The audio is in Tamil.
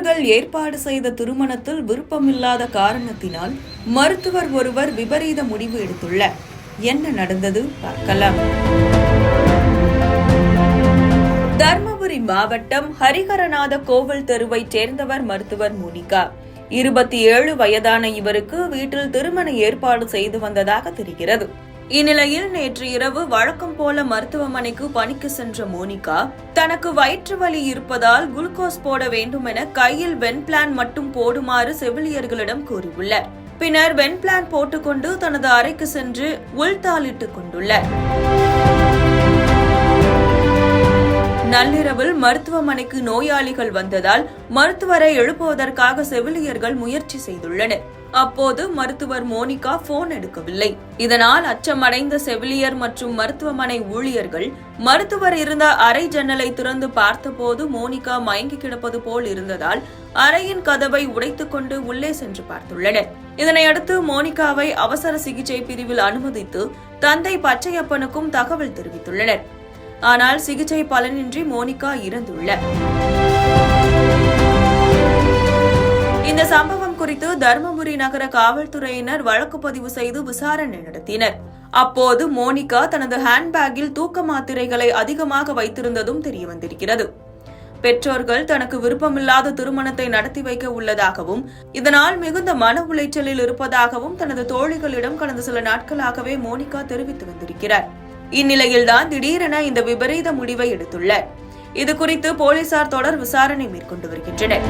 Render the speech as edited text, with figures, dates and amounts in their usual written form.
பெற்றோர்கள் ஏற்பாடு செய்த திருமணத்தில் விருப்பமில்லாத காரணத்தினால் மருத்துவர் ஒருவர் விபரீத முடிவு எடுத்துள்ளார். என்ன நடந்தது பார்க்கலாம். தர்மபுரி மாவட்டம் ஹரிஹரநாத கோவில் தெருவைச் சேர்ந்தவர் மருத்துவர் மோனிகா. 27 வயதான இவருக்கு வீட்டில் திருமண ஏற்பாடு செய்து வந்ததாக தெரிகிறது. இந்நிலையில் நேற்று இரவு வழக்கம் போல மருத்துவமனைக்கு பணிக்கு சென்ற மோனிகா தனக்கு வயிற்று வலி இருப்பதால் குளுக்கோஸ் போட வேண்டும் என கையில் வென்பிளான் மட்டும் போடுமாறு செவிலியர்களிடம் கூறியுள்ளார். பின்னர் வென்பிளான் போட்டுக்கொண்டு தனது அறைக்கு சென்று உள்தாளிட்டுக் கொண்டுள்ளார். நள்ளிரவில் மருத்துவமனைக்கு நோயாளிகள் வந்ததால் மருத்துவரை எழுப்புவதற்காக செவிலியர்கள் முயற்சி செய்துள்ளனர். அப்போது மருத்துவர் மோனிகா போன் எடுக்கவில்லை. இதனால் அச்சமடைந்த செவிலியர் மற்றும் மருத்துவமனை ஊழியர்கள் மருத்துவர் இருந்த அறை ஜன்னலை திறந்து பார்த்தபோது மோனிகா மயங்கி கிடப்பது போல் இருந்ததால் அறையின் கதவை உடைத்துக் கொண்டு உள்ளே சென்று பார்த்துள்ளனர். இதனையடுத்து மோனிகாவை அவசர சிகிச்சை பிரிவில் அனுமதித்து தந்தை பச்சையப்பனுக்கும் தகவல் தெரிவித்துள்ளனர். ஆனால் சிகிச்சை பலனின்றி மோனிகா இறந்துள்ளார். இந்த சம்பவம் குறித்து தர்மபுரி நகர காவல்துறையினர் வழக்கு பதிவு செய்து விசாரணை நடத்தினர். அப்போது மோனிகா தனது ஹேண்ட்பேக்கில் தூக்க மாத்திரைகளை அதிகமாக வைத்திருந்ததும் தெரியவந்திருக்கிறது. பெற்றோர்கள் தனக்கு விருப்பமில்லாத திருமணத்தை நடத்தி வைக்க உள்ளதாகவும் இதனால் மிகுந்த மன உளைச்சலில் இருப்பதாகவும் தனது தோழிகளிடம் கடந்த சில நாட்களாகவே மோனிகா தெரிவித்து வந்திருக்கிறார். இந்நிலையில்தான் திடீரென இந்த விபரீத முடிவை எடுத்துள்ளார். இதுகுறித்து போலீசார் தொடர் விசாரணை மேற்கொண்டு வருகின்றனர்.